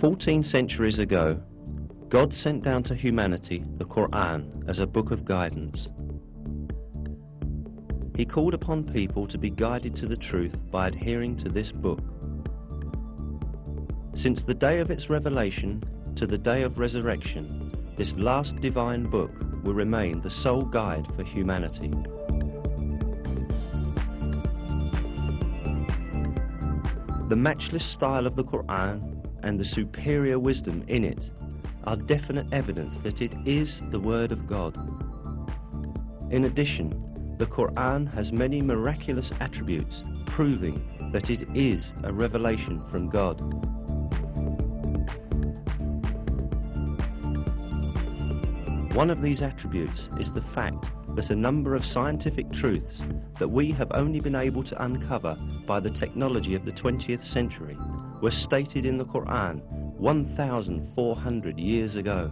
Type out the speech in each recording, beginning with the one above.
14 centuries ago, God sent down to humanity the Qur'an as a book of guidance. He called upon people to be guided to the truth by adhering to this book. Since the day of its revelation to the day of resurrection, this last divine book will remain the sole guide for humanity. The matchless style of the Qur'an and the superior wisdom in it are definite evidence that it is the Word of God. In addition, the Qur'an has many miraculous attributes proving that it is a revelation from God. One of these attributes is the fact that a number of scientific truths that we have only been able to uncover by the technology of the 20th century were stated in the Qur'an 1,400 years ago.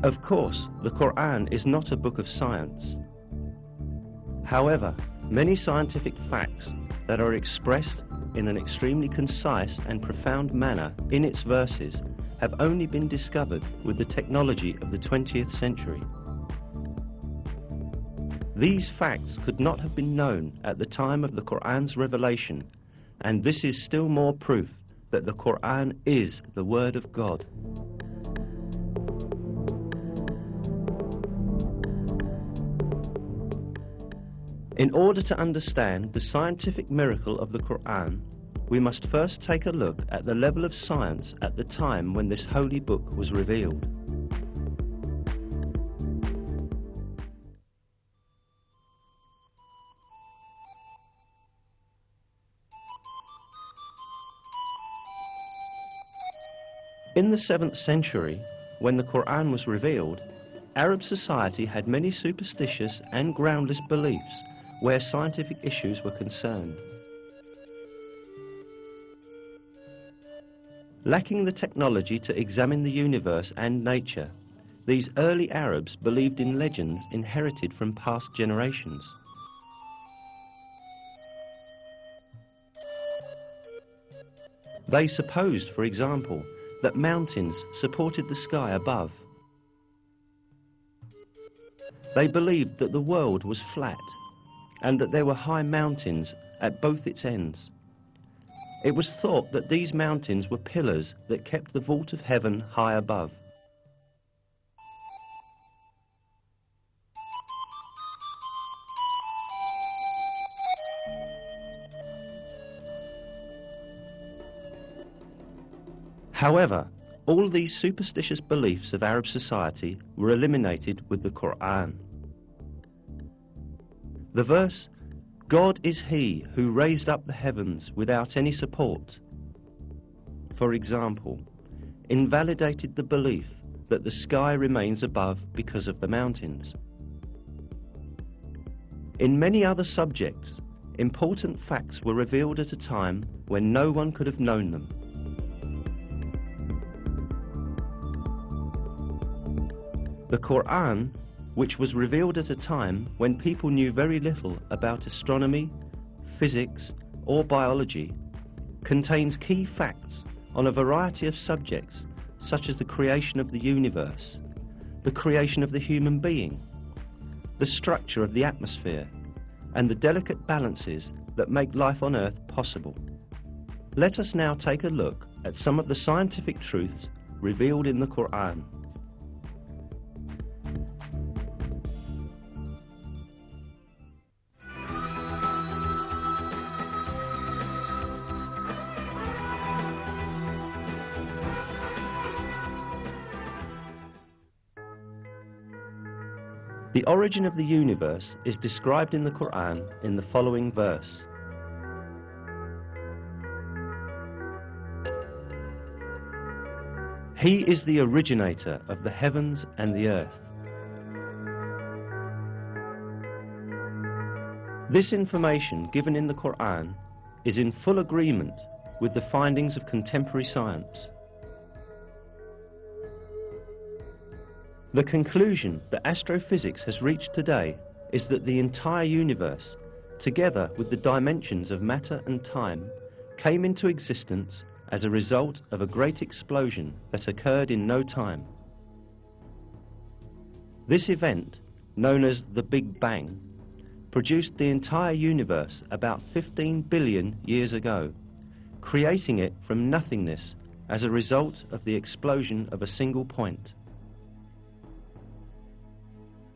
Of course, the Qur'an is not a book of science. However, many scientific facts that are expressed in an extremely concise and profound manner in its verses have only been discovered with the technology of the 20th century. These facts could not have been known at the time of the Qur'an's revelation, and this is still more proof that the Qur'an is the Word of God. In order to understand the scientific miracle of the Qur'an, we must first take a look at the level of science at the time when this holy book was revealed. In the 7th century, when the Qur'an was revealed, Arab society had many superstitious and groundless beliefs where scientific issues were concerned. Lacking the technology to examine the universe and nature, these early Arabs believed in legends inherited from past generations. They supposed, for example, that mountains supported the sky above. They believed that the world was flat and that there were high mountains at both its ends. It was thought that these mountains were pillars that kept the vault of heaven high above. However, all these superstitious beliefs of Arab society were eliminated with the Qur'an. The verse, "God is He who raised up the heavens without any support," for example, invalidated the belief that the sky remains above because of the mountains. In many other subjects, important facts were revealed at a time when no one could have known them. The Qur'an, which was revealed at a time when people knew very little about astronomy, physics, or biology, contains key facts on a variety of subjects such as the creation of the universe, the creation of the human being, the structure of the atmosphere, and the delicate balances that make life on Earth possible. Let us now take a look at some of the scientific truths revealed in the Qur'an. The origin of the universe is described in the Qur'an in the following verse. He is the originator of the heavens and the earth. This information given in the Qur'an is in full agreement with the findings of contemporary science. The conclusion that astrophysics has reached today is that the entire universe, together with the dimensions of matter and time, came into existence as a result of a great explosion that occurred in no time. This event, known as the Big Bang, produced the entire universe about 15 billion years ago, creating it from nothingness as a result of the explosion of a single point.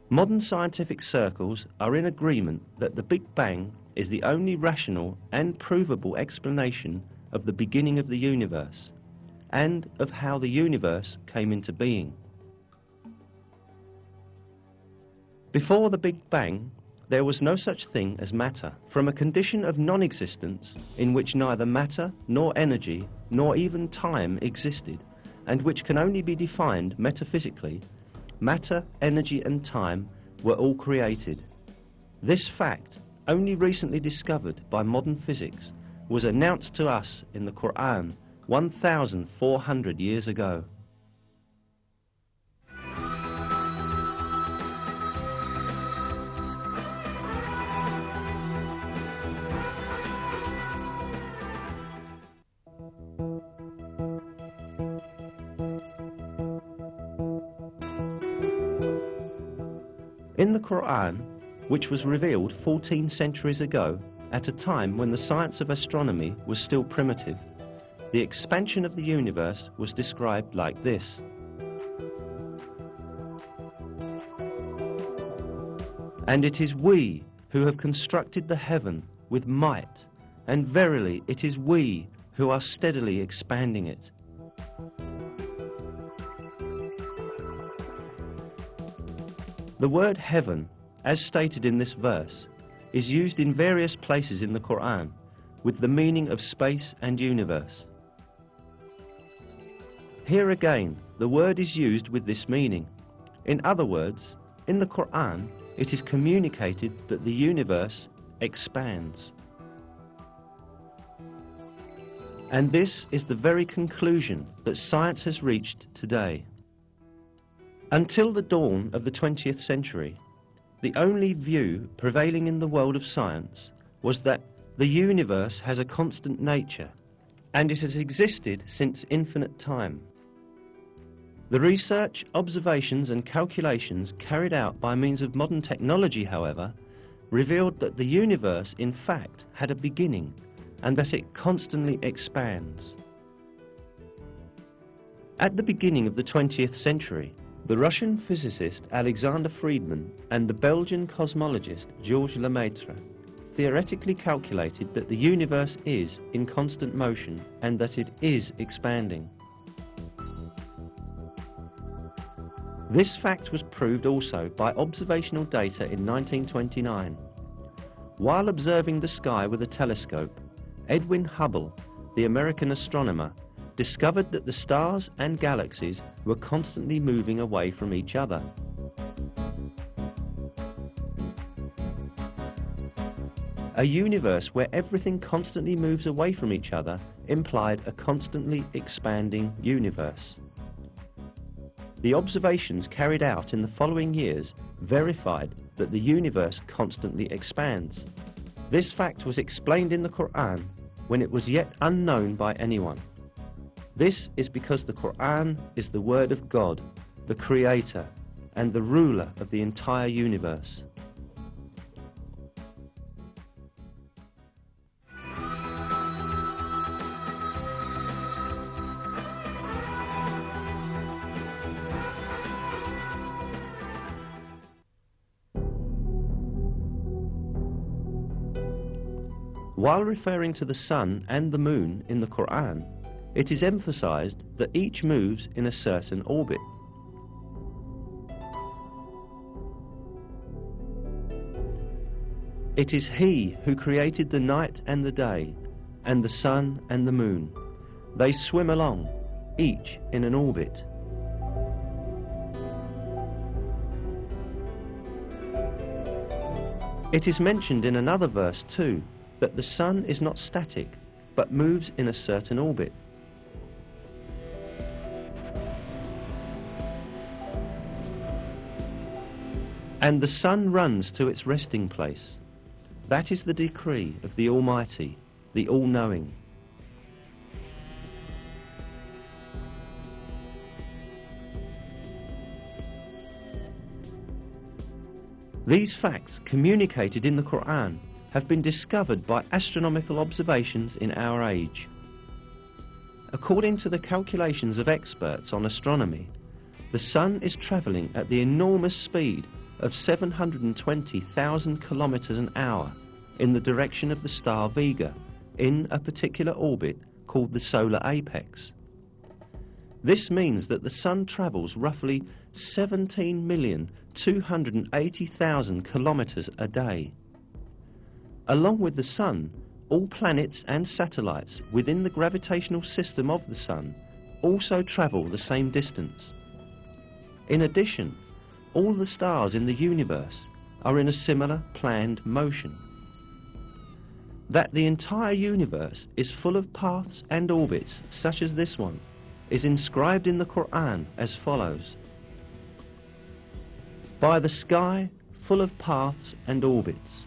Modern scientific circles are in agreement that the Big Bang is the only rational and provable explanation of the beginning of the universe and of how the universe came into being. Before the Big Bang, there was no such thing as matter. From a condition of non-existence in which neither matter nor energy nor even time existed, and which can only be defined metaphysically, matter, energy and time were all created. This fact, only recently discovered by modern physics, was announced to us in the Qur'an 1,400 years ago. In the Qur'an, which was revealed 14 centuries ago, at a time when the science of astronomy was still primitive, the expansion of the universe was described like this. And it is we who have constructed the heaven with might, and verily it is we who are steadily expanding it. The word heaven, as stated in this verse, is used in various places in the Qur'an with the meaning of space and universe. Here again, the word is used with this meaning. In other words, in the Qur'an, it is communicated that the universe expands. And this is the very conclusion that science has reached today. Until the dawn of the 20th century, the only view prevailing in the world of science was that the universe has a constant nature, and it has existed since infinite time. The research, observations and calculations carried out by means of modern technology, however, revealed that the universe in fact had a beginning and that it constantly expands. At the beginning of the 20th century, the Russian physicist Alexander Friedmann and the Belgian cosmologist Georges Lemaitre theoretically calculated that the universe is in constant motion and that it is expanding. This fact was proved also by observational data in 1929. While observing the sky with a telescope, Edwin Hubble, the American astronomer, discovered that the stars and galaxies were constantly moving away from each other. A universe where everything constantly moves away from each other implied a constantly expanding universe. The observations carried out in the following years verified that the universe constantly expands. This fact was explained in the Qur'an when it was yet unknown by anyone. This is because the Qur'an is the word of God, the Creator, and the ruler of the entire universe. While referring to the sun and the moon in the Qur'an, it is emphasized that each moves in a certain orbit. It is He who created the night and the day, and the sun and the moon. They swim along, each in an orbit. It is mentioned in another verse too, that the sun is not static, but moves in a certain orbit. And the sun runs to its resting place. That is the decree of the Almighty, the All-Knowing. These facts, communicated in the Qur'an, have been discovered by astronomical observations in our age. According to the calculations of experts on astronomy, the Sun is travelling at the enormous speed of 720,000 kilometers an hour in the direction of the star Vega, in a particular orbit called the solar apex. This means that the Sun travels roughly 17,280,000 kilometers a day. Along with the Sun, all planets and satellites within the gravitational system of the Sun also travel the same distance. In addition, all the stars in the universe are in a similar planned motion. That the entire universe is full of paths and orbits such as this one is inscribed in the Qur'an as follows: by the sky full of paths and orbits.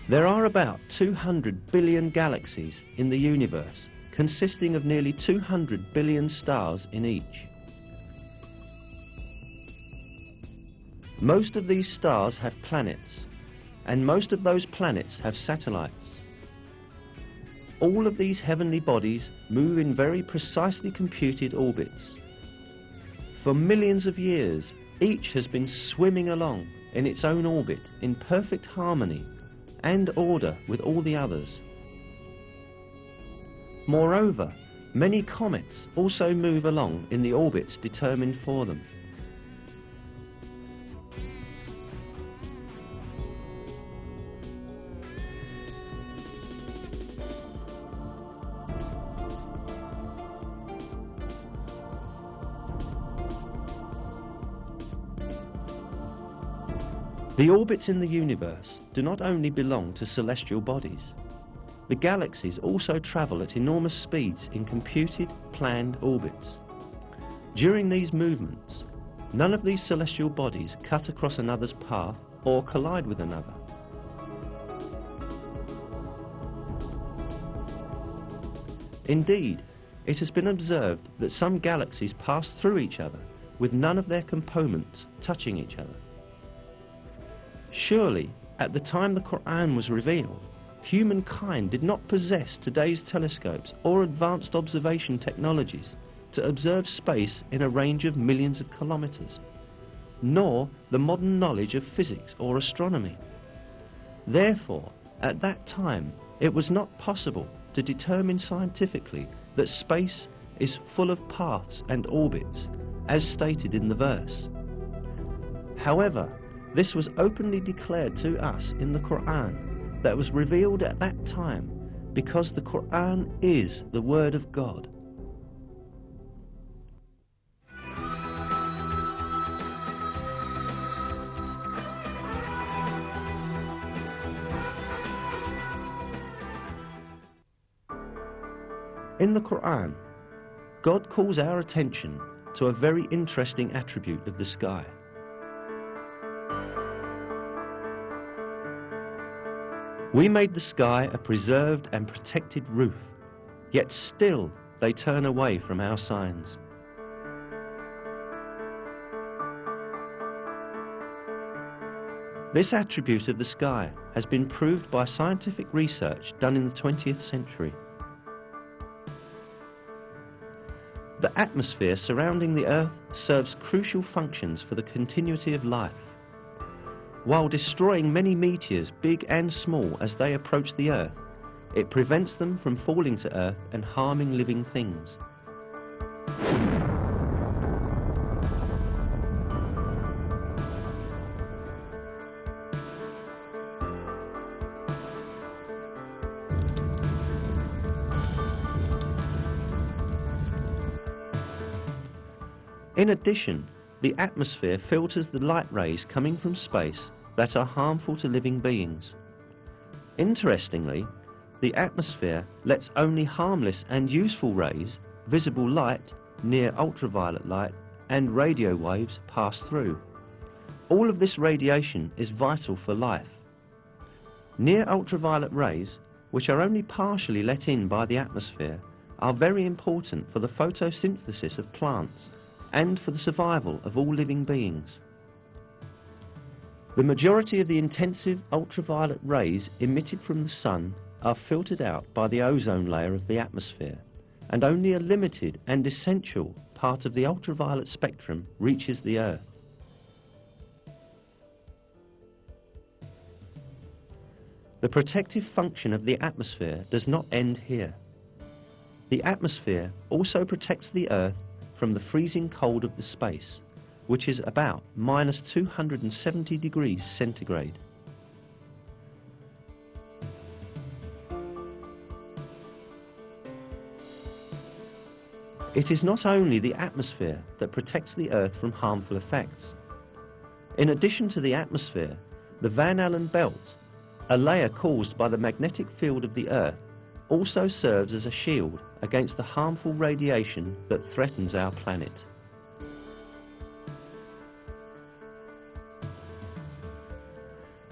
There are about 200 billion galaxies in the universe, consisting of nearly 200 billion stars in each. Most of these stars have planets, and most of those planets have satellites. All of these heavenly bodies move in very precisely computed orbits. For millions of years, each has been swimming along in its own orbit in perfect harmony and order with all the others. Moreover, many comets also move along in the orbits determined for them. The orbits in the universe do not only belong to celestial bodies. The galaxies also travel at enormous speeds in computed, planned orbits. During these movements, none of these celestial bodies cut across another's path or collide with another. Indeed, it has been observed that some galaxies pass through each other with none of their components touching each other. Surely, at the time the Qur'an was revealed, humankind did not possess today's telescopes or advanced observation technologies to observe space in a range of millions of kilometers, nor the modern knowledge of physics or astronomy. Therefore, at that time, it was not possible to determine scientifically that space is full of paths and orbits, as stated in the verse. However, this was openly declared to us in the Qur'an that was revealed at that time, because the Qur'an is the Word of God. In the Qur'an, God calls our attention to a very interesting attribute of the sky. We made the sky a preserved and protected roof, yet still they turn away from our signs. This attribute of the sky has been proved by scientific research done in the 20th century. The atmosphere surrounding the Earth serves crucial functions for the continuity of life. While destroying many meteors, big and small, as they approach the Earth, it prevents them from falling to Earth and harming living things. In addition, the atmosphere filters the light rays coming from space that are harmful to living beings. Interestingly, the atmosphere lets only harmless and useful rays, visible light, near ultraviolet light, and radio waves pass through. All of this radiation is vital for life. Near ultraviolet rays, which are only partially let in by the atmosphere, are very important for the photosynthesis of plants and for the survival of all living beings. The majority of the intensive ultraviolet rays emitted from the sun are filtered out by the ozone layer of the atmosphere, and only a limited and essential part of the ultraviolet spectrum reaches the Earth. The protective function of the atmosphere does not end here. The atmosphere also protects the Earth from the freezing cold of the space, which is about -270 degrees centigrade. It is not only the atmosphere that protects the Earth from harmful effects. In addition to the atmosphere, the Van Allen belt, a layer caused by the magnetic field of the Earth, also serves as a shield against the harmful radiation that threatens our planet.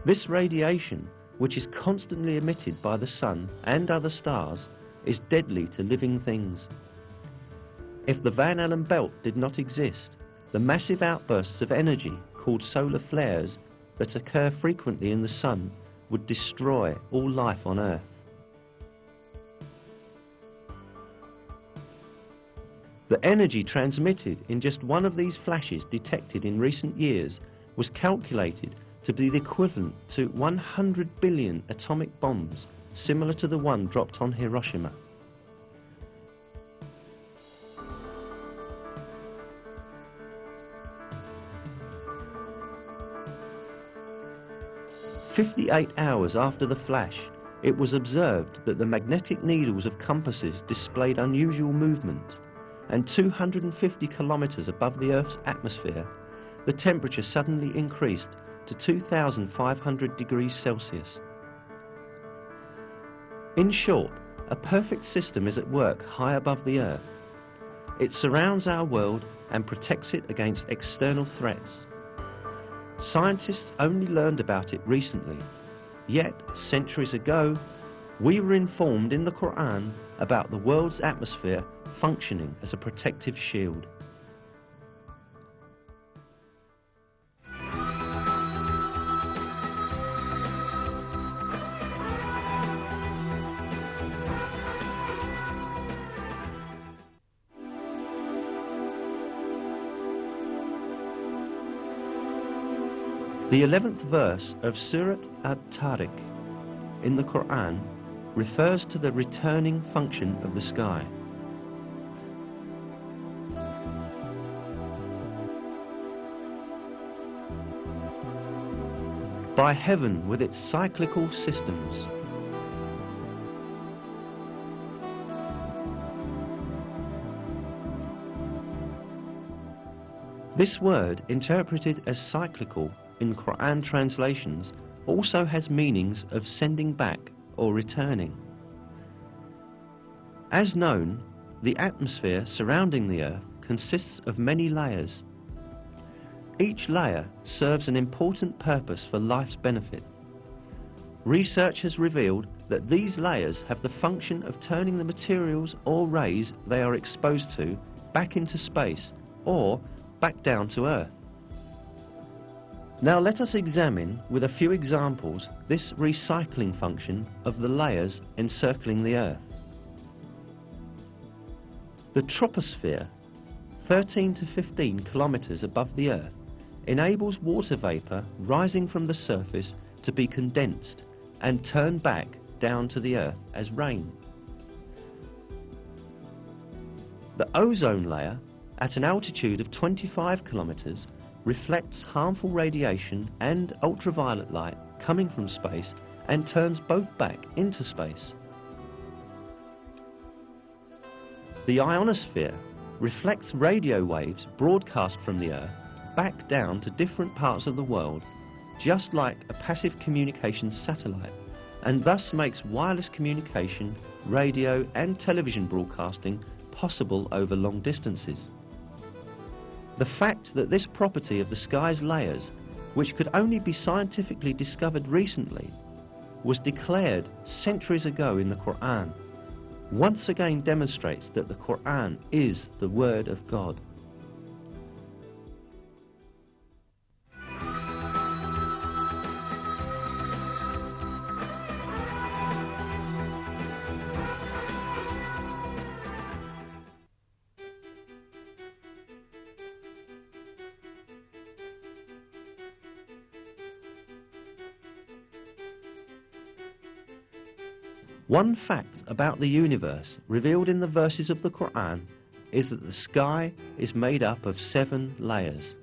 This radiation, which is constantly emitted by the Sun and other stars, is deadly to living things. If the Van Allen belt did not exist, the massive outbursts of energy called solar flares that occur frequently in the Sun would destroy all life on Earth. The energy transmitted in just one of these flashes detected in recent years was calculated to be the equivalent to 100 billion atomic bombs, similar to the one dropped on Hiroshima. "58 hours after the flash, it was observed that the magnetic needles of compasses displayed unusual movement, and 250 kilometers above the Earth's atmosphere, the temperature suddenly increased to 2,500 degrees Celsius. In short, a perfect system is at work high above the Earth. It surrounds our world and protects it against external threats. Scientists only learned about it recently, yet centuries ago we were informed in the Qur'an about the world's atmosphere functioning as a protective shield. The 11th verse of Surah At-Tariq in the Qur'an refers to the returning function of the sky. By heaven with its cyclical systems. This word, interpreted as cyclical in Qur'an translations, also has meanings of sending back or returning. As known, the atmosphere surrounding the Earth consists of many layers. Each layer serves an important purpose for life's benefit. Research has revealed that these layers have the function of turning the materials or rays they are exposed to back into space or back down to Earth. Now let us examine with a few examples this recycling function of the layers encircling the Earth. The troposphere, 13 to 15 kilometers above the Earth, enables water vapor rising from the surface to be condensed and turned back down to the Earth as rain. The ozone layer, at an altitude of 25 kilometers, reflects harmful radiation and ultraviolet light coming from space and turns both back into space. The ionosphere reflects radio waves broadcast from the Earth back down to different parts of the world, just like a passive communication satellite, and thus makes wireless communication, radio and television broadcasting possible over long distances. The fact that this property of the sky's layers, which could only be scientifically discovered recently, was declared centuries ago in the Qur'an, once again demonstrates that the Qur'an is the Word of God. One fact about the universe revealed in the verses of the Qur'an is that the sky is made up of 7 layers.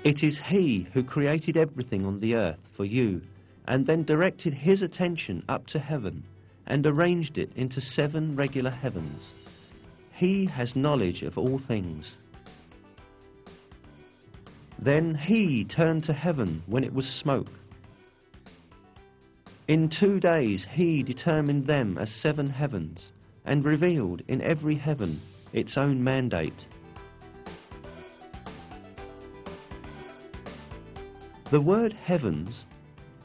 It is He who created everything on the earth for you and then directed His attention up to heaven and arranged it into 7 regular heavens. He has knowledge of all things. Then He turned to heaven when it was smoke. In 2 days He determined them as 7 heavens and revealed in every heaven its own mandate. The word heavens,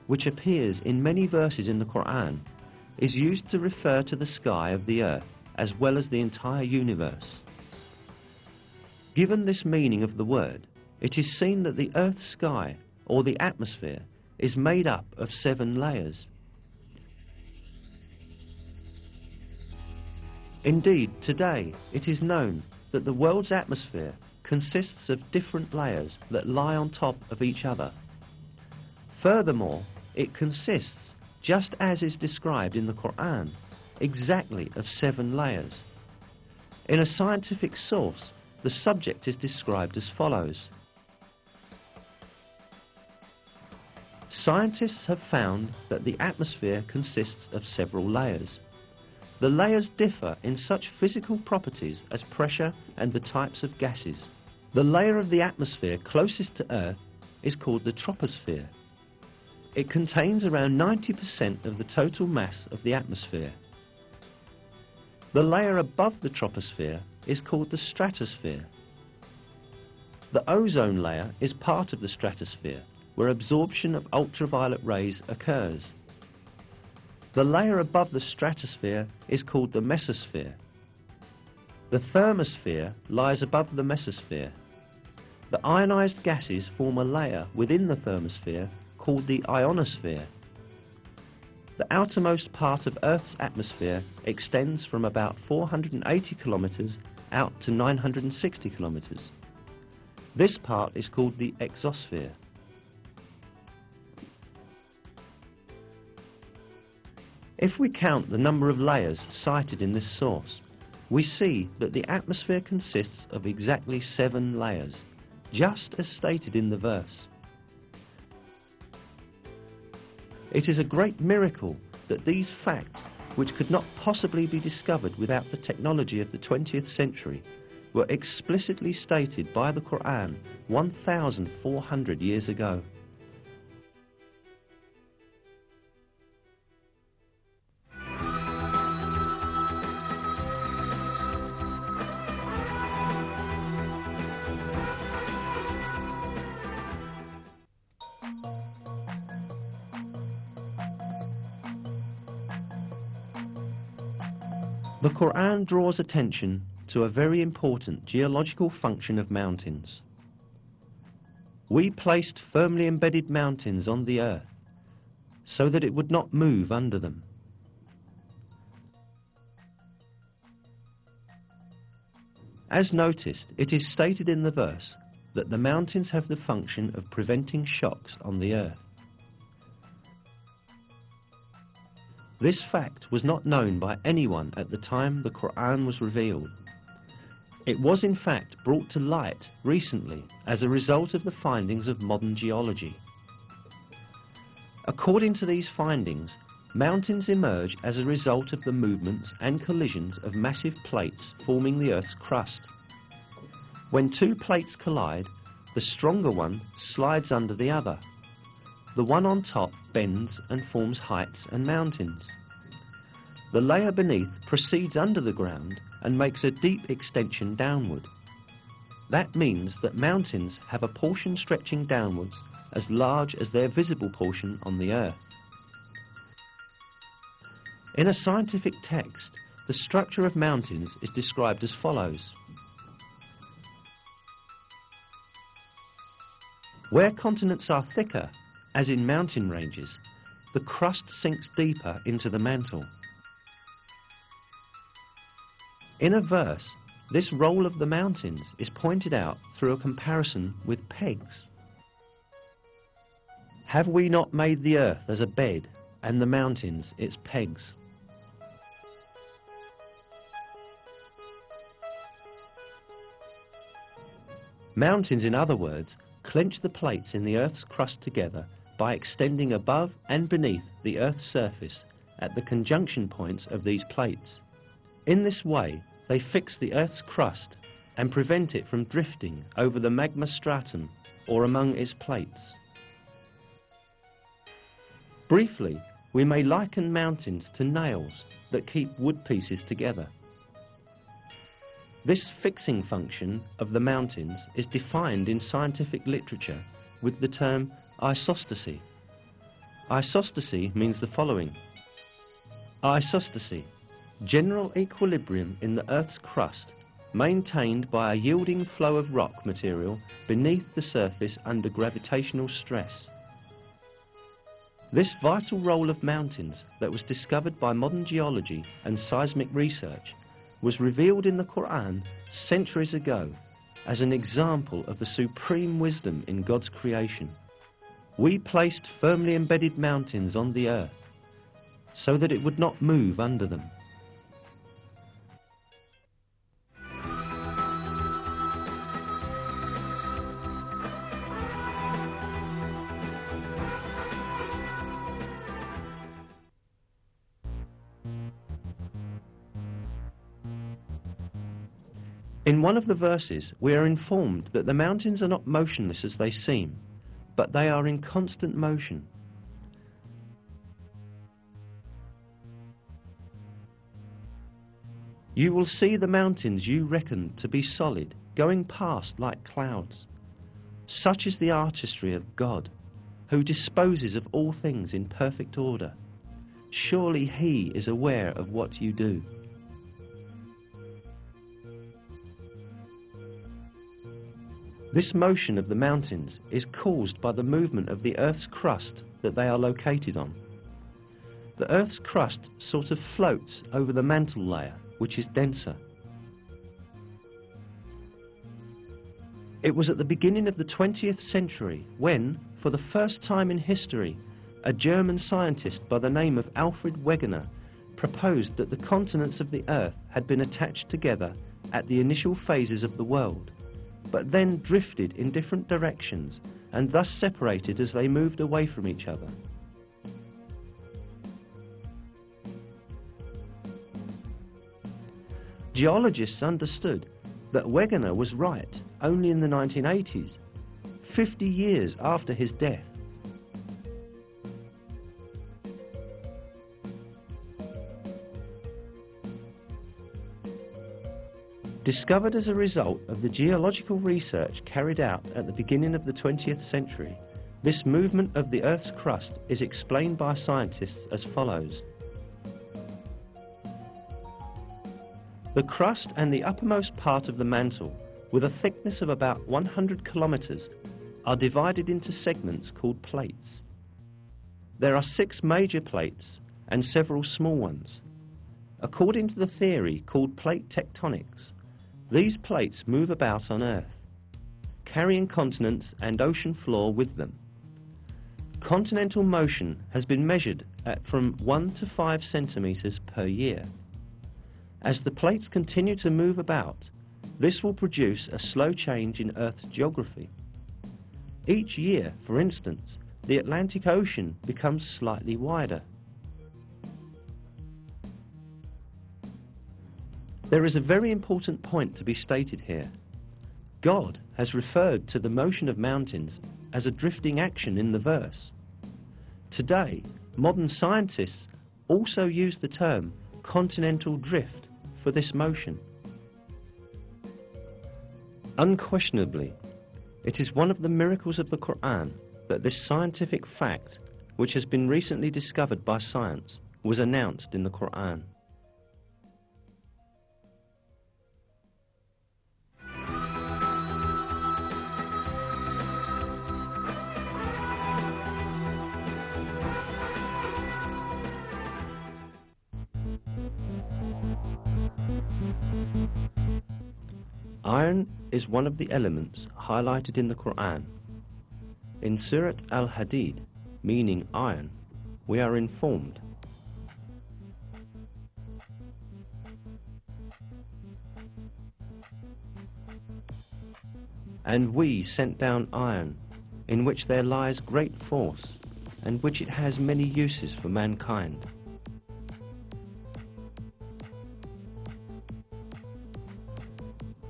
which appears in many verses in the Qur'an, is used to refer to the sky of the earth as well as the entire universe. Given this meaning of the word, it is seen that the Earth's sky, or the atmosphere, is made up of 7 layers. Indeed, today it is known that the world's atmosphere consists of different layers that lie on top of each other. Furthermore, it consists, just as is described in the Qur'an, exactly of 7 layers. In a scientific source, the subject is described as follows. Scientists have found that the atmosphere consists of several layers. The layers differ in such physical properties as pressure and the types of gases. The layer of the atmosphere closest to Earth is called the troposphere. It contains around 90% of the total mass of the atmosphere. The layer above the troposphere is called the stratosphere. The ozone layer is part of the stratosphere, where absorption of ultraviolet rays occurs. The layer above the stratosphere is called the mesosphere. The thermosphere lies above the mesosphere. The ionized gases form a layer within the thermosphere called the ionosphere. The outermost part of Earth's atmosphere extends from about 480 kilometers out to 960 kilometers. This part is called the exosphere. If we count the number of layers cited in this source, we see that the atmosphere consists of exactly 7 layers, just as stated in the verse. It is a great miracle that these facts, which could not possibly be discovered without the technology of the 20th century, were explicitly stated by the Qur'an 1,400 years ago. The Qur'an draws attention to a very important geological function of mountains. We placed firmly embedded mountains on the earth so that it would not move under them. As noticed, it is stated in the verse that the mountains have the function of preventing shocks on the earth. This fact was not known by anyone at the time the Qur'an was revealed. It was in fact brought to light recently as a result of the findings of modern geology. According to these findings, mountains emerge as a result of the movements and collisions of massive plates forming the Earth's crust. When 2 plates collide, the stronger one slides under the other. The one on top bends and forms heights and mountains. The layer beneath proceeds under the ground and makes a deep extension downward. That means that mountains have a portion stretching downwards as large as their visible portion on the earth. In a scientific text, the structure of mountains is described as follows. Where continents are thicker, as in mountain ranges, the crust sinks deeper into the mantle. In a verse, this role of the mountains is pointed out through a comparison with pegs. Have we not made the earth as a bed, and the mountains its pegs? Mountains, in other words, clench the plates in the earth's crust together by extending above and beneath the earth's surface at the conjunction points of these plates. In this way, they fix the earth's crust and prevent it from drifting over the magma stratum or among its plates. Briefly, we may liken mountains to nails that keep wood pieces together. This fixing function of the mountains is defined in scientific literature with the term isostasy. Isostasy means the following. Isostasy, general equilibrium in the Earth's crust, maintained by a yielding flow of rock material beneath the surface under gravitational stress. This vital role of mountains that was discovered by modern geology and seismic research was revealed in the Qur'an centuries ago as an example of the supreme wisdom in God's creation. We placed firmly embedded mountains on the earth so that it would not move under them. In one of the verses, we are informed that the mountains are not motionless as they seem, but they are in constant motion. You will see the mountains you reckoned to be solid, going past like clouds. Such is the artistry of God, who disposes of all things in perfect order. Surely He is aware of what you do. This motion of the mountains is caused by the movement of the Earth's crust that they are located on. The Earth's crust sort of floats over the mantle layer, which is denser. It was at the beginning of the 20th century when, for the first time in history, a German scientist by the name of Alfred Wegener proposed that the continents of the Earth had been attached together at the initial phases of the world, but then drifted in different directions and thus separated as they moved away from each other. Geologists understood that Wegener was right only in the 1980s, 50 years after his death. Discovered as a result of the geological research carried out at the beginning of the 20th century, this movement of the Earth's crust is explained by scientists as follows. The crust and the uppermost part of the mantle, with a thickness of about 100 kilometers, are divided into segments called plates. There are 6 major plates and several small ones. According to the theory called plate tectonics, these plates move about on Earth, carrying continents and ocean floor with them. Continental motion has been measured at from 1 to 5 centimeters per year. As the plates continue to move about, this will produce a slow change in Earth's geography. Each year, for instance, the Atlantic Ocean becomes slightly wider. There is a very important point to be stated here. God has referred to the motion of mountains as a drifting action in the verse. Today, modern scientists also use the term continental drift for this motion. Unquestionably, it is one of the miracles of the Qur'an that this scientific fact, which has been recently discovered by science, was announced in the Qur'an. Iron is one of the elements highlighted in the Qur'an. In Surat Al-Hadid, meaning iron, we are informed, "And we sent down iron, in which there lies great force, and which it has many uses for mankind."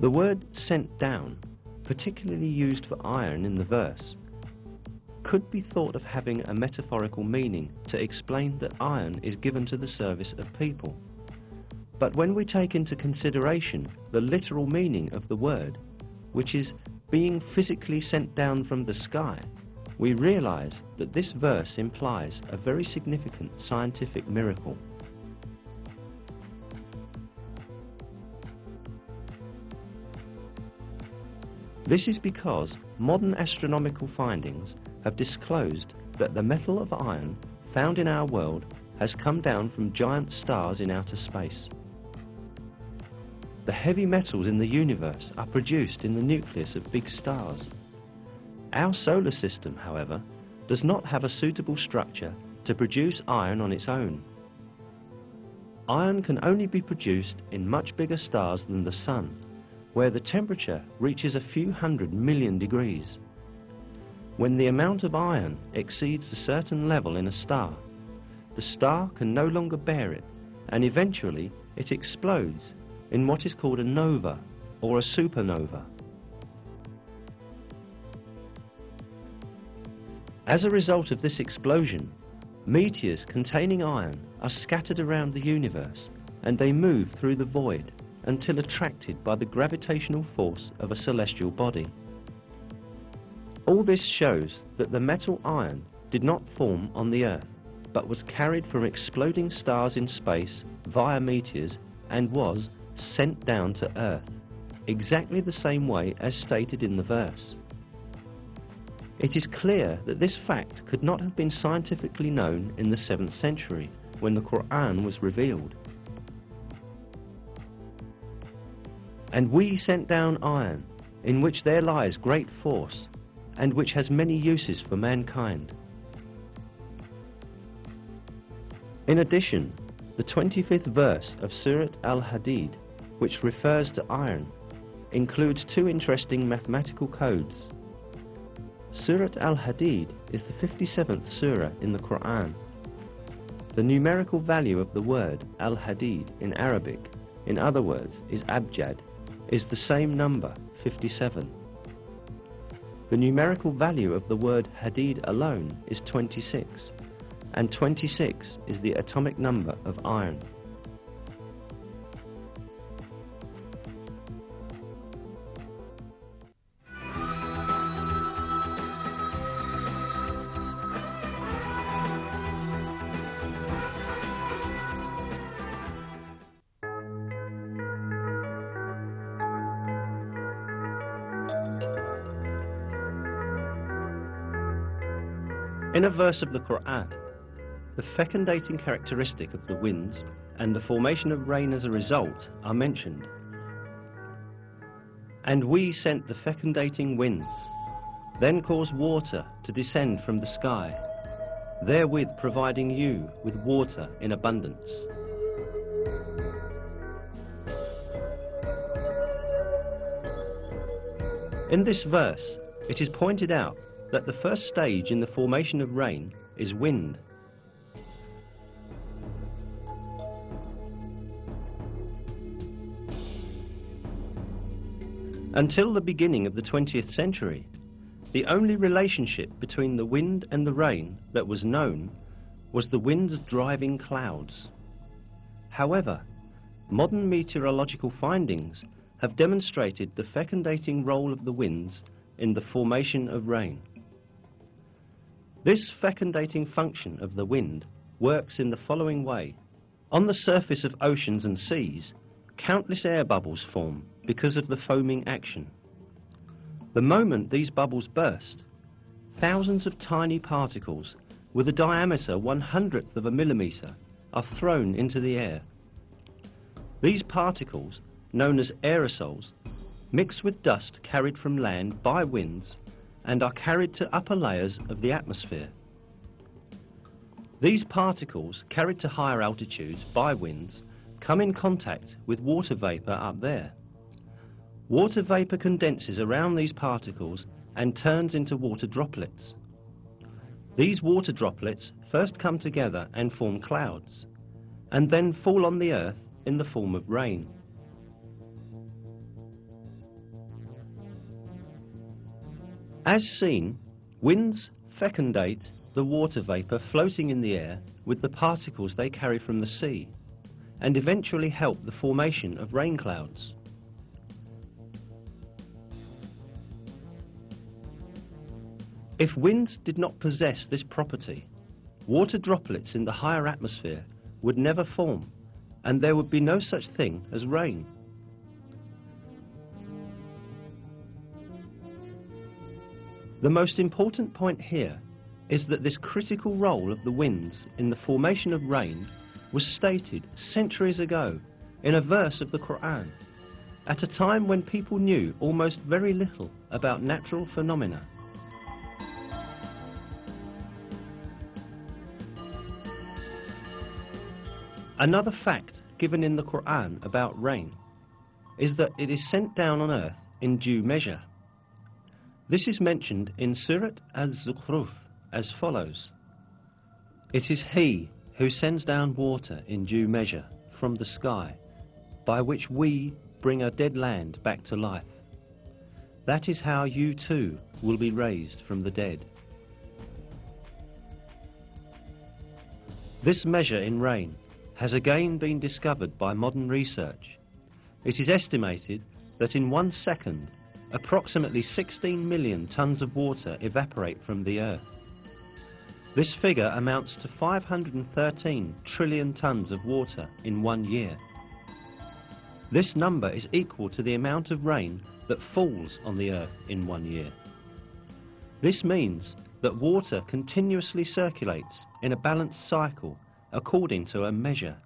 The word "sent down," particularly used for iron in the verse, could be thought of having a metaphorical meaning to explain that iron is given to the service of people. But when we take into consideration the literal meaning of the word, which is being physically sent down from the sky, we realize that this verse implies a very significant scientific miracle. This is because modern astronomical findings have disclosed that the metal of iron found in our world has come down from giant stars in outer space. The heavy metals in the universe are produced in the nucleus of big stars. Our solar system, however, does not have a suitable structure to produce iron on its own. Iron can only be produced in much bigger stars than the Sun, where the temperature reaches a few 100 million degrees. When the amount of iron exceeds a certain level in a star, the star can no longer bear it, and eventually it explodes in what is called a nova or a supernova. As a result of this explosion, meteors containing iron are scattered around the universe, and they move through the void until attracted by the gravitational force of a celestial body. All this shows that the metal iron did not form on the Earth, but was carried from exploding stars in space via meteors and was sent down to Earth, exactly the same way as stated in the verse. It is clear that this fact could not have been scientifically known in the 7th century, when the Qur'an was revealed. "And we sent down iron, in which there lies great force, and which has many uses for mankind." In addition, the 25th verse of Surat Al-Hadid, which refers to iron, includes two interesting mathematical codes. Surat Al-Hadid is the 57th surah in the Qur'an. The numerical value of the word Al-Hadid in Arabic, in other words, is abjad, is the same number, 57. The numerical value of the word Hadid alone is 26, and 26 is the atomic number of iron. In a verse of the Qur'an, the fecundating characteristic of the winds and the formation of rain as a result are mentioned. "And we sent the fecundating winds, then caused water to descend from the sky, therewith providing you with water in abundance." In this verse, it is pointed out that the first stage in the formation of rain is wind. Until the beginning of the 20th century, the only relationship between the wind and the rain that was known was the wind's driving clouds. However, modern meteorological findings have demonstrated the fecundating role of the winds in the formation of rain. This fecundating function of the wind works in the following way. On the surface of oceans and seas, countless air bubbles form because of the foaming action. The moment these bubbles burst, thousands of tiny particles with a diameter 1/100th of a millimetre are thrown into the air. These particles, known as aerosols, mix with dust carried from land by winds and are carried to upper layers of the atmosphere. These particles, carried to higher altitudes by winds, come in contact with water vapour up there. Water vapour condenses around these particles and turns into water droplets. These water droplets first come together and form clouds, and then fall on the earth in the form of rain. As seen, winds fecundate the water vapour floating in the air with the particles they carry from the sea, and eventually help the formation of rain clouds. If winds did not possess this property, water droplets in the higher atmosphere would never form, and there would be no such thing as rain. The most important point here is that this critical role of the winds in the formation of rain was stated centuries ago in a verse of the Qur'an, at a time when people knew almost very little about natural phenomena. Another fact given in the Qur'an about rain is that it is sent down on earth in due measure. This is mentioned in Surat Az-Zukhruf as follows: "It is He who sends down water in due measure from the sky, by which we bring a dead land back to life. That is how you too will be raised from the dead." This measure in rain has again been discovered by modern research. It is estimated that in 1 second, approximately 16 million tons of water evaporate from the earth. This figure amounts to 513 trillion tons of water in 1 year. This number is equal to the amount of rain that falls on the earth in 1 year. This means that water continuously circulates in a balanced cycle according to a measure.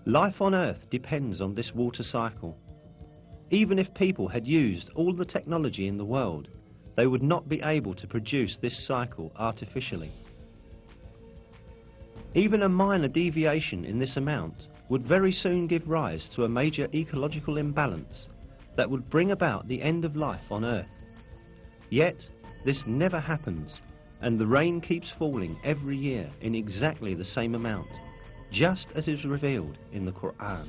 Life on Earth depends on this water cycle. Even if people had used all the technology in the world, they would not be able to produce this cycle artificially. Even a minor deviation in this amount would very soon give rise to a major ecological imbalance that would bring about the end of life on Earth. Yet, this never happens, and the rain keeps falling every year in exactly the same amount, just as is revealed in the Qur'an.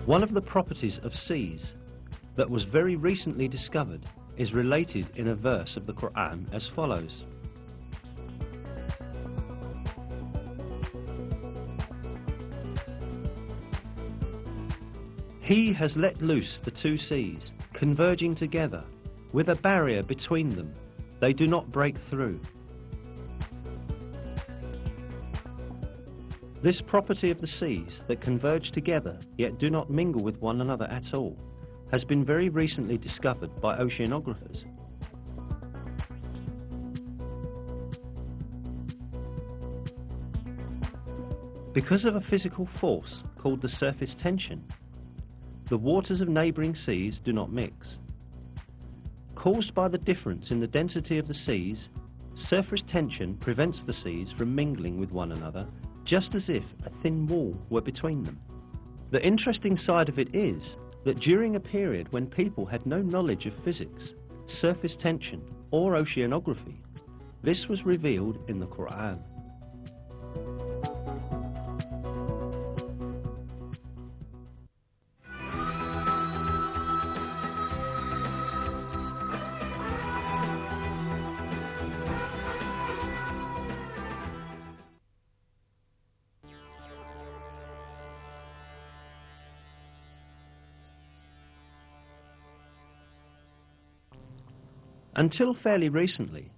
One of the properties of seas that was very recently discovered is related in a verse of the Qur'an as follows: "He has let loose the two seas, converging together, with a barrier between them. They do not break through." This property of the seas that converge together yet do not mingle with one another at all has been very recently discovered by oceanographers. Because of a physical force called the surface tension, the waters of neighbouring seas do not mix. Caused by the difference in the density of the seas, surface tension prevents the seas from mingling with one another, just as if a thin wall were between them. The interesting side of it is that during a period when people had no knowledge of physics, surface tension, or oceanography. This was revealed in the Qur'an. Until fairly recently,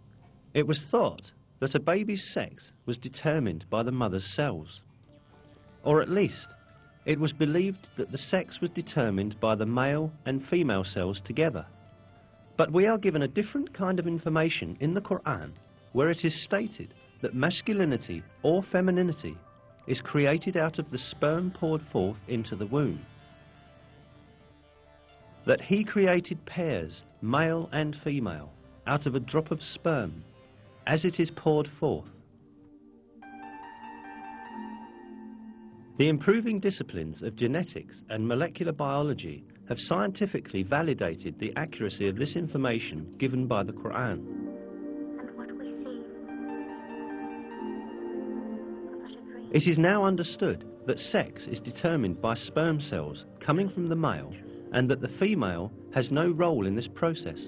it was thought that a baby's sex was determined by the mother's cells. Or at least, it was believed that the sex was determined by the male and female cells together. But we are given a different kind of information in the Qur'an, where it is stated that masculinity or femininity is created out of the sperm poured forth into the womb. That he created pairs, male and female, out of a drop of sperm, as it is poured forth. The improving disciplines of genetics and molecular biology have scientifically validated the accuracy of this information given by the Qur'an. And what we see. It is now understood that sex is determined by sperm cells coming from the male, and that the female has no role in this process.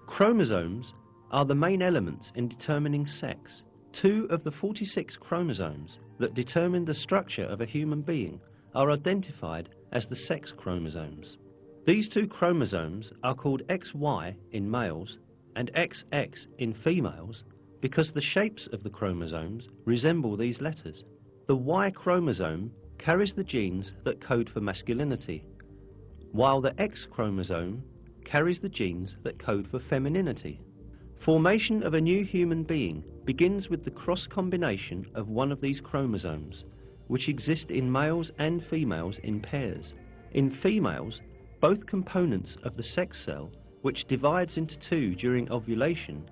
Chromosomes are the main elements in determining sex. 2 of the 46 chromosomes that determine the structure of a human being are identified as the sex chromosomes. These 2 chromosomes are called XY in males and XX in females because the shapes of the chromosomes resemble these letters. The Y chromosome carries the genes that code for masculinity, while the X chromosome carries the genes that code for femininity. Formation of a new human being begins with the cross combination of one of these chromosomes, which exist in males and females in pairs. In females, both components of the sex cell, which divides into 2 during ovulation,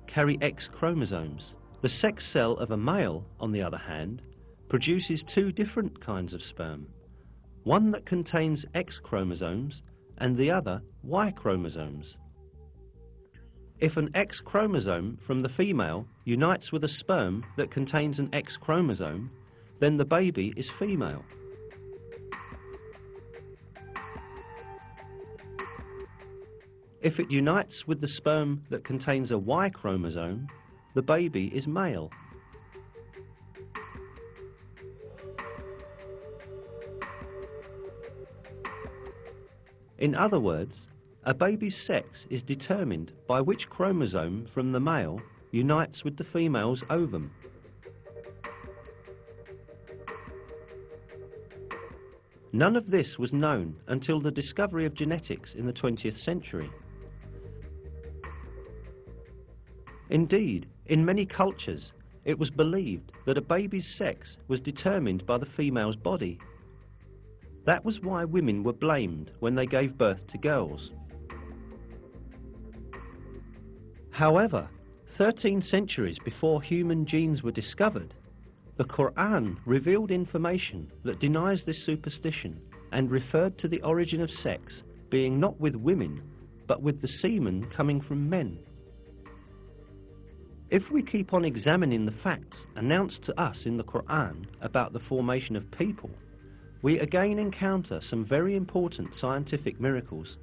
carry X chromosomes. The sex cell of a male, on the other hand, produces 2 different kinds of sperm, one that contains X chromosomes and the other Y chromosomes. If an X chromosome from the female unites with a sperm that contains an X chromosome, then the baby is female. If it unites with the sperm that contains a Y chromosome, the baby is male. In other words, a baby's sex is determined by which chromosome from the male unites with the female's ovum. None of this was known until the discovery of genetics in the 20th century. Indeed, in many cultures, it was believed that a baby's sex was determined by the female's body. That was why women were blamed when they gave birth to girls. However, 13 centuries before human genes were discovered, the Qur'an revealed information that denies this superstition and referred to the origin of sex being not with women, but with the semen coming from men. If we keep on examining the facts announced to us in the Qur'an about the formation of people, we again encounter some very important scientific miracles.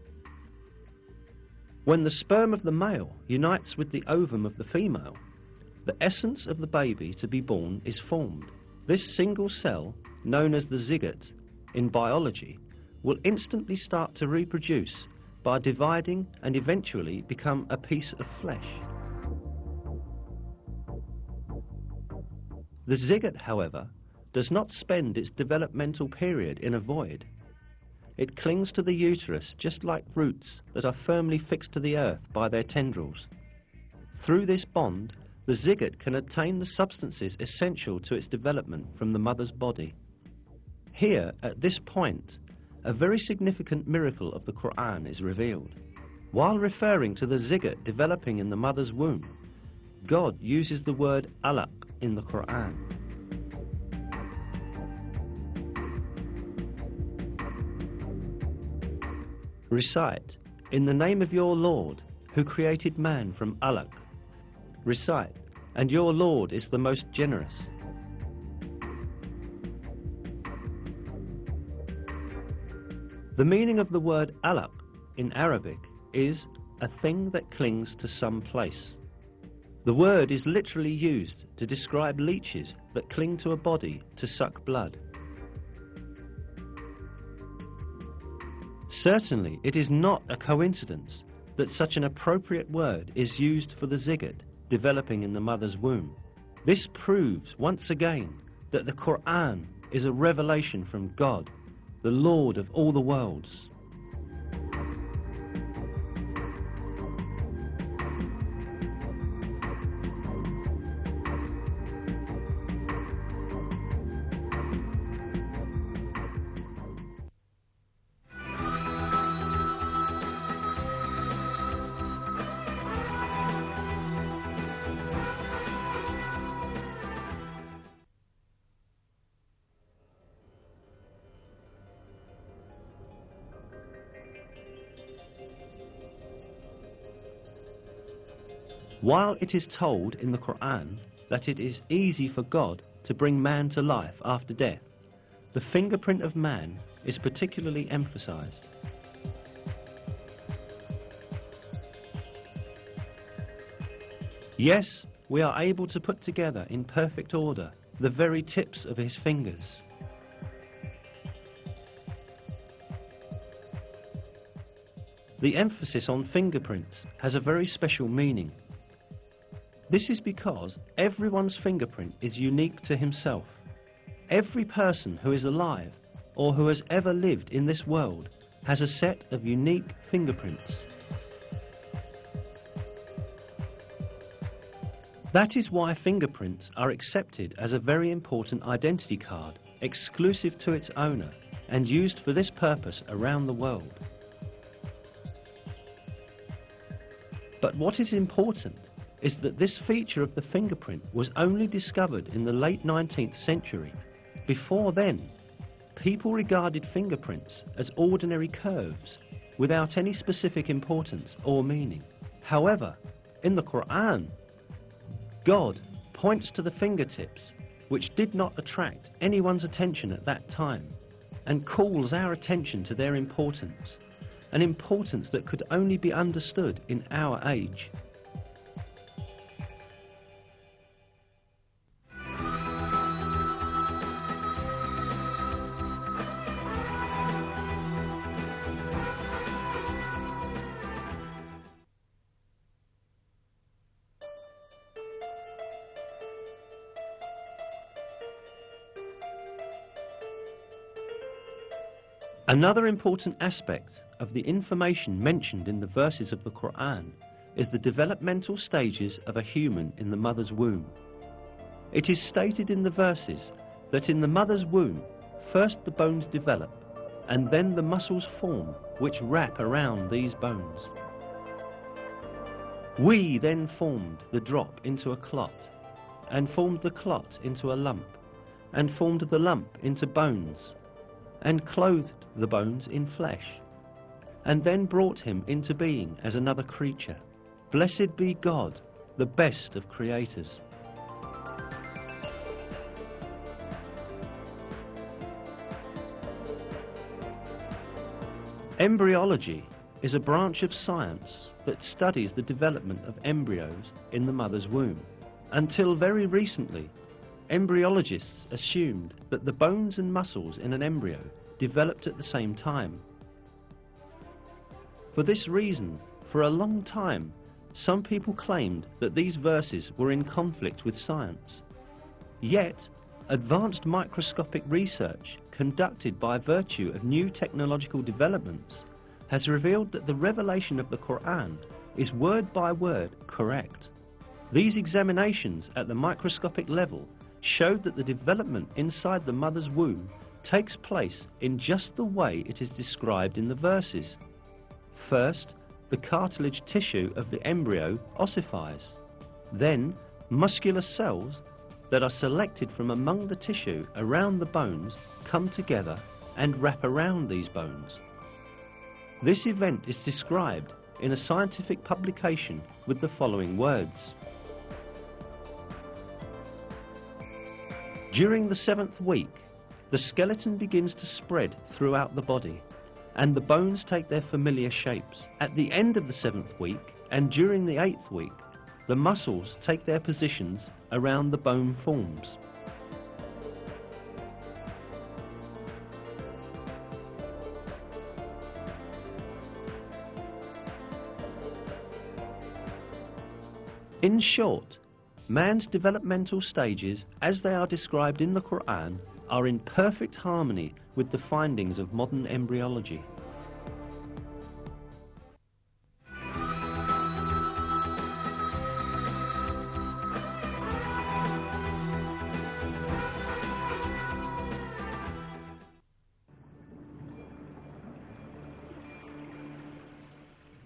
When the sperm of the male unites with the ovum of the female, the essence of the baby to be born is formed. This single cell, known as the zygote in biology, will instantly start to reproduce by dividing and eventually become a piece of flesh. The zygote, however, does not spend its developmental period in a void. It clings to the uterus just like roots that are firmly fixed to the earth by their tendrils. Through this bond, the zygote can obtain the substances essential to its development from the mother's body. Here, at this point, a very significant miracle of the Qur'an is revealed. While referring to the zygote developing in the mother's womb, God uses the word Allâh in the Qur'an. Recite, in the name of your Lord, who created man from Allâh. Recite, and your Lord is the most generous. The meaning of the word Allâh in Arabic is a thing that clings to some place. The word is literally used to describe leeches that cling to a body to suck blood. Certainly, it is not a coincidence that such an appropriate word is used for the zygote developing in the mother's womb. This proves once again that the Qur'an is a revelation from God, the Lord of all the worlds. While it is told in the Qur'an that it is easy for God to bring man to life after death, the fingerprint of man is particularly emphasized. Yes, we are able to put together in perfect order the very tips of his fingers. The emphasis on fingerprints has a very special meaning. This is because everyone's fingerprint is unique to himself. Every person who is alive or who has ever lived in this world has a set of unique fingerprints. That is why fingerprints are accepted as a very important identity card, exclusive to its owner and used for this purpose around the world. But what is important is that this feature of the fingerprint was only discovered in the late 19th century. Before then, people regarded fingerprints as ordinary curves without any specific importance or meaning. However, in the Qur'an, God points to the fingertips, which did not attract anyone's attention at that time, and calls our attention to their importance, an importance that could only be understood in our age. Another important aspect of the information mentioned in the verses of the Qur'an is the developmental stages of a human in the mother's womb. It is stated in the verses that in the mother's womb, first the bones develop, and then the muscles form which wrap around these bones. We then formed the drop into a clot, and formed the clot into a lump, and formed the lump into bones, and clothed the bones in flesh, and then brought him into being as another creature. Blessed be God, the best of creators. Embryology is a branch of science that studies the development of embryos in the mother's womb. Until very recently, embryologists assumed that the bones and muscles in an embryo developed at the same time. For this reason, for a long time, some people claimed that these verses were in conflict with science. Yet, advanced microscopic research conducted by virtue of new technological developments has revealed that the revelation of the Qur'an is word by word correct. These examinations at the microscopic level showed that the development inside the mother's womb takes place in just the way it is described in the verses. First, the cartilage tissue of the embryo ossifies. Then, muscular cells that are selected from among the tissue around the bones come together and wrap around these bones. This event is described in a scientific publication with the following words. During the 7th week, the skeleton begins to spread throughout the body, and the bones take their familiar shapes. At the end of the 7th week, and during the 8th week, the muscles take their positions around the bone forms. In short, man's developmental stages, as they are described in the Qur'an, are in perfect harmony with the findings of modern embryology.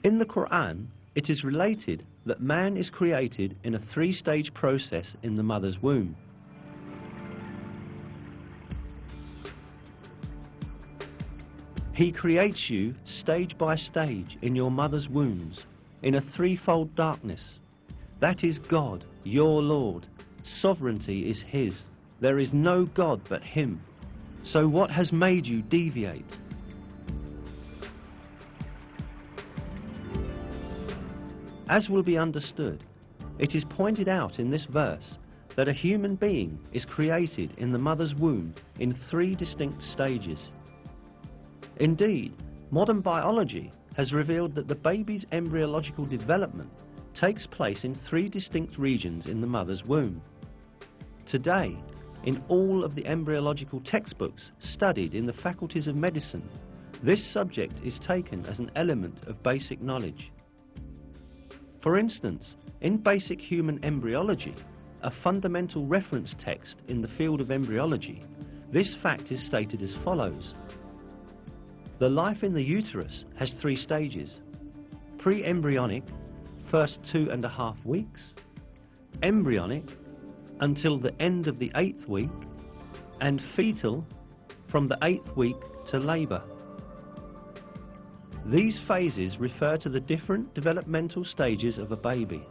In the Qur'an, it is related that man is created in a 3-stage process in the mother's womb. He creates you stage by stage in your mother's wombs in a 3-fold darkness. That is God, your Lord. Sovereignty is His. There is no God but Him. So what has made you deviate? As will be understood, it is pointed out in this verse that a human being is created in the mother's womb in 3 distinct stages. Indeed, modern biology has revealed that the baby's embryological development takes place in 3 distinct regions in the mother's womb. Today, in all of the embryological textbooks studied in the faculties of medicine, this subject is taken as an element of basic knowledge. For instance, in Basic Human Embryology, a fundamental reference text in the field of embryology, this fact is stated as follows. The life in the uterus has 3 stages: pre-embryonic, first 2.5 weeks, embryonic, until the end of the 8th week, and fetal, from the 8th week to labour. These phases refer to the different developmental stages of a baby.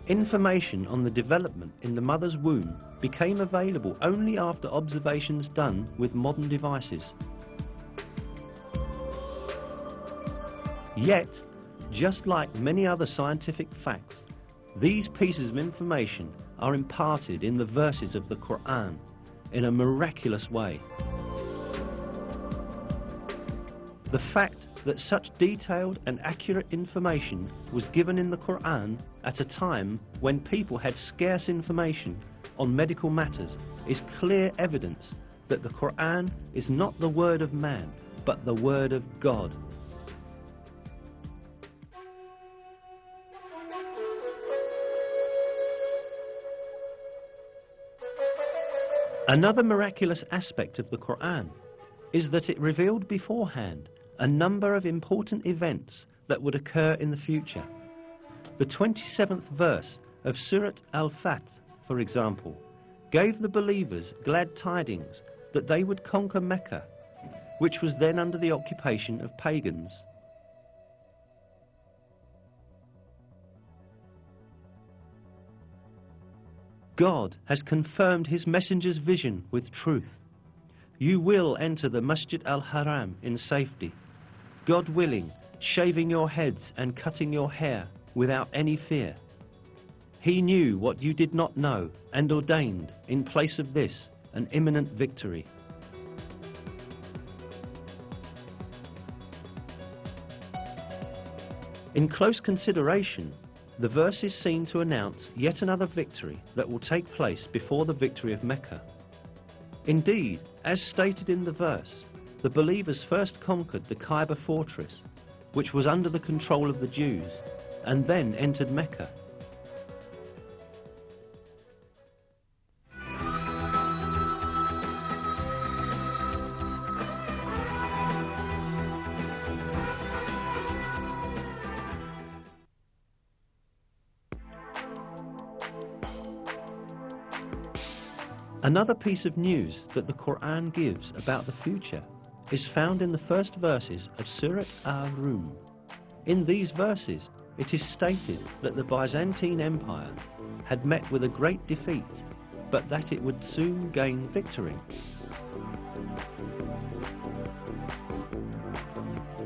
Information on the development in the mother's womb became available only after observations done with modern devices. Yet, just like many other scientific facts, these pieces of information are imparted in the verses of the Qur'an in a miraculous way. The fact that such detailed and accurate information was given in the Qur'an at a time when people had scarce information on medical matters is clear evidence that the Qur'an is not the word of man, but the word of God. Another miraculous aspect of the Qur'an is that it revealed beforehand a number of important events that would occur in the future. The 27th verse of Surat Al-Fath, for example, gave the believers glad tidings that they would conquer Mecca, which was then under the occupation of pagans. God has confirmed His messenger's vision with truth. You will enter the Masjid al-Haram in safety, God willing, shaving your heads and cutting your hair without any fear. He knew what you did not know and ordained, in place of this, an imminent victory. In close consideration, the verse is seen to announce yet another victory that will take place before the victory of Mecca. Indeed, as stated in the verse, the believers first conquered the Kaaba fortress, which was under the control of the Jews, and then entered Mecca. Another piece of news that the Qur'an gives about the future is found in the first verses of Surat Al-Rum. In these verses, it is stated that the Byzantine Empire had met with a great defeat, but that it would soon gain victory.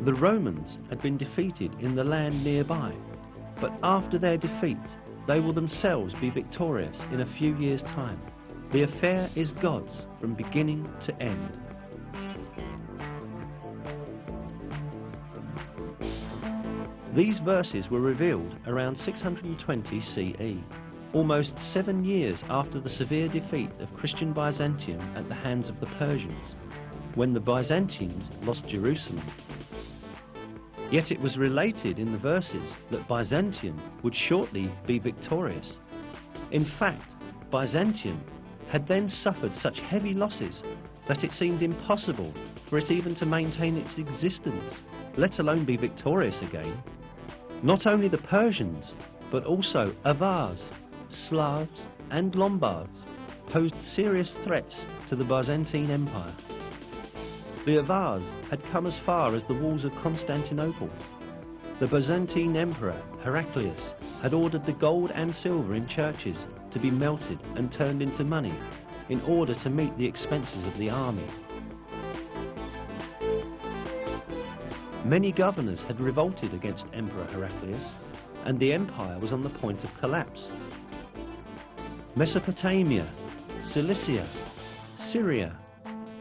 The Romans had been defeated in the land nearby, but after their defeat, they will themselves be victorious in a few years' time. The affair is God's from beginning to end. These verses were revealed around 620 CE, almost 7 years after the severe defeat of Christian Byzantium at the hands of the Persians, when the Byzantines lost Jerusalem. Yet it was related in the verses that Byzantium would shortly be victorious. In fact, Byzantium had then suffered such heavy losses that it seemed impossible for it even to maintain its existence, let alone be victorious again. Not only the Persians, but also Avars, Slavs and Lombards posed serious threats to the Byzantine Empire. The Avars had come as far as the walls of Constantinople. The Byzantine Emperor Heraclius had ordered the gold and silver in churches to be melted and turned into money in order to meet the expenses of the army. Many governors had revolted against Emperor Heraclius, and the empire was on the point of collapse. Mesopotamia, Cilicia, Syria,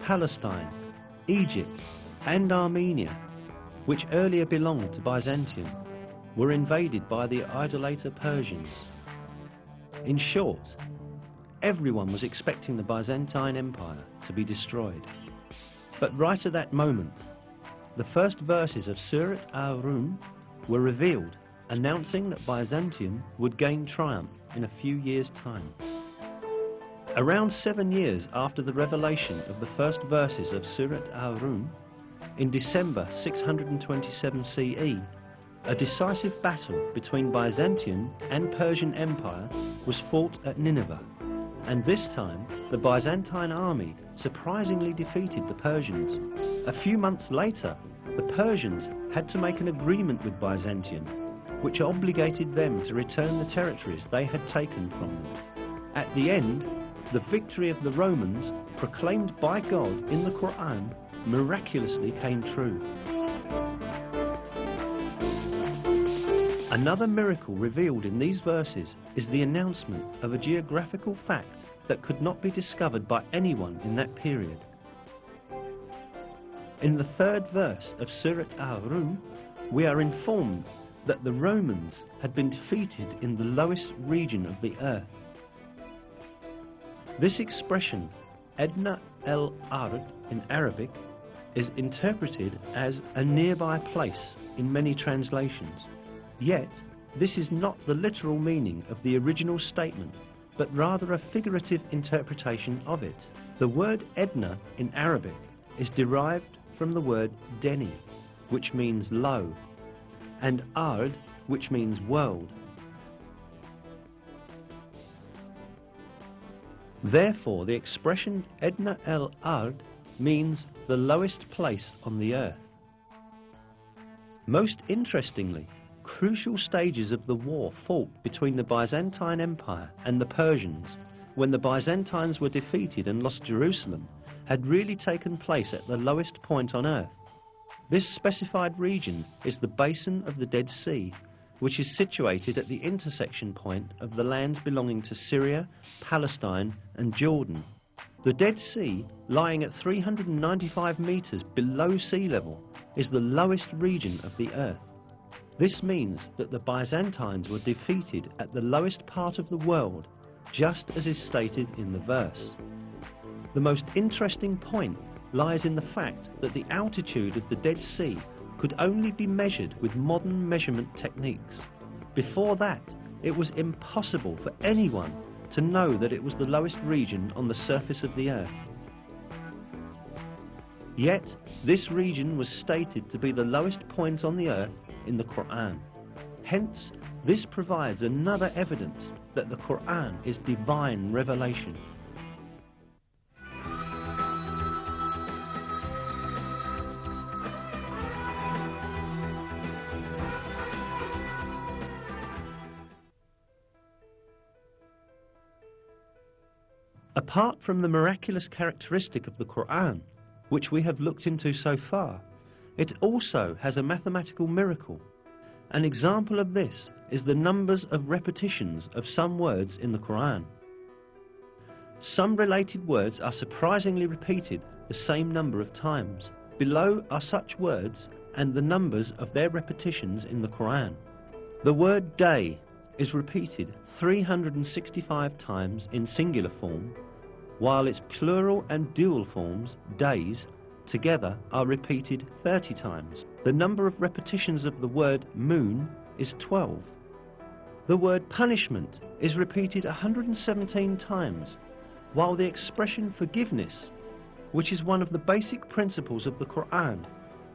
Palestine, Egypt and Armenia, which earlier belonged to Byzantium, were invaded by the idolater Persians. In short, everyone was expecting the Byzantine Empire to be destroyed. But right at that moment, the first verses of Surat Al-Rum were revealed, announcing that Byzantium would gain triumph in a few years' time. Around 7 years after the revelation of the first verses of Surat Al-Rum, in December 627 CE, a decisive battle between Byzantium and Persian Empire was fought at Nineveh, and this time the Byzantine army surprisingly defeated the Persians. A few months later, the Persians had to make an agreement with Byzantium, which obligated them to return the territories they had taken from them. At the end, the victory of the Romans, proclaimed by God in the Qur'an, miraculously came true. Another miracle revealed in these verses is the announcement of a geographical fact that could not be discovered by anyone in that period. In the third verse of Surat Al-Rum, we are informed that the Romans had been defeated in the lowest region of the earth. This expression, Adna el-Ard in Arabic, is interpreted as a nearby place in many translations. Yet, this is not the literal meaning of the original statement, but rather a figurative interpretation of it. The word Edna in Arabic is derived from the word Deni, which means low, and Ard, which means world. Therefore, the expression Edna el-Ard means the lowest place on the earth. Most interestingly, crucial stages of the war fought between the Byzantine Empire and the Persians, when the Byzantines were defeated and lost Jerusalem, had really taken place at the lowest point on earth. This specified region is the basin of the Dead Sea, which is situated at the intersection point of the lands belonging to Syria, Palestine and Jordan. The Dead Sea, lying at 395 meters below sea level, is the lowest region of the earth. This means that the Byzantines were defeated at the lowest part of the world, just as is stated in the verse. The most interesting point lies in the fact that the altitude of the Dead Sea could only be measured with modern measurement techniques. Before that, it was impossible for anyone to know that it was the lowest region on the surface of the earth. Yet, this region was stated to be the lowest point on the earth in the Qur'an. Hence, this provides another evidence that the Qur'an is divine revelation. Apart from the miraculous characteristic of the Qur'an, which we have looked into so far, it also has a mathematical miracle. An example of this is the numbers of repetitions of some words in the Qur'an. Some related words are surprisingly repeated the same number of times. Below are such words and the numbers of their repetitions in the Qur'an. The word day is repeated 365 times in singular form, while its plural and dual forms, days, together are repeated 30 times. The number of repetitions of the word moon is 12. The word punishment is repeated 117 times, while the expression forgiveness, which is one of the basic principles of the Qur'an,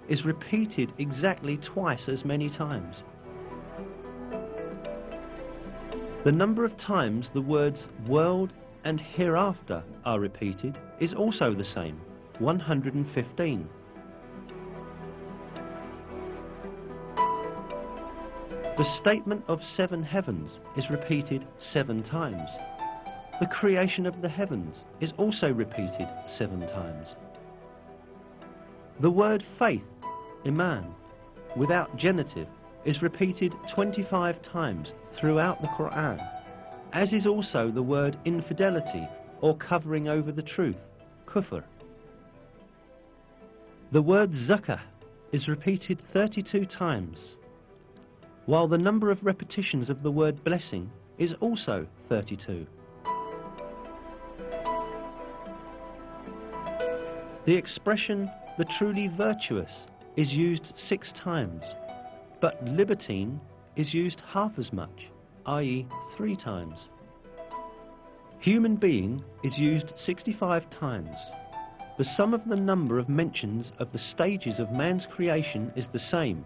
is repeated exactly twice as many times. The number of times the words world and hereafter are repeated is also the same, 115. The statement of 7 heavens is repeated 7 times. The creation of the heavens is also repeated 7 times. The word faith, iman, without genitive, is repeated 25 times throughout the Qur'an, as is also the word infidelity or covering over the truth, kufr. The word zakah is repeated 32 times, while the number of repetitions of the word blessing is also 32. The expression the truly virtuous is used 6 times, but libertine is used half as much, i.e. 3 times. Human being is used 65 times. The sum of the number of mentions of the stages of man's creation is the same.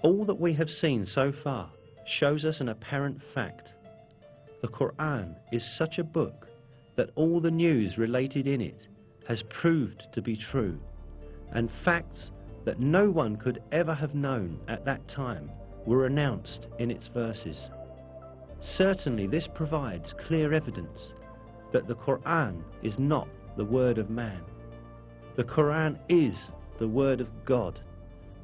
All that we have seen so far shows us an apparent fact. The Qur'an is such a book that all the news related in it has proved to be true, and facts that no one could ever have known at that time were announced in its verses. Certainly this provides clear evidence that the Qur'an is not the word of man. The Qur'an is the word of God,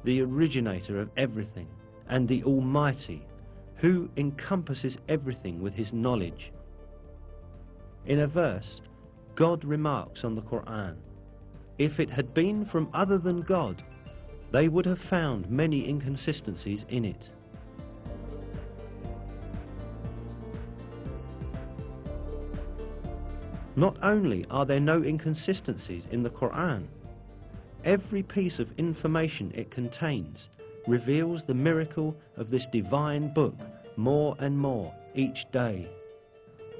the originator of everything, and the Almighty, who encompasses everything with his knowledge. In a verse, God remarks on the Qur'an, if it had been from other than God, they would have found many inconsistencies in it. Not only are there no inconsistencies in the Qur'an, every piece of information it contains reveals the miracle of this divine book more and more each day.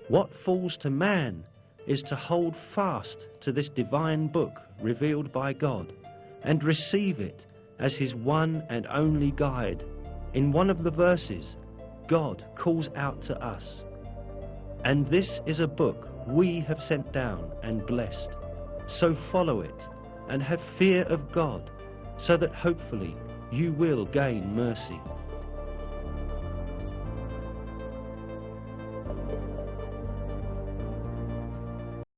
What falls to man is to hold fast to this divine book revealed by God and receive it as his one and only guide. In one of the verses, God calls out to us, "And this is a book we have sent down and blessed, so follow it and have fear of God, so that hopefully you will gain mercy."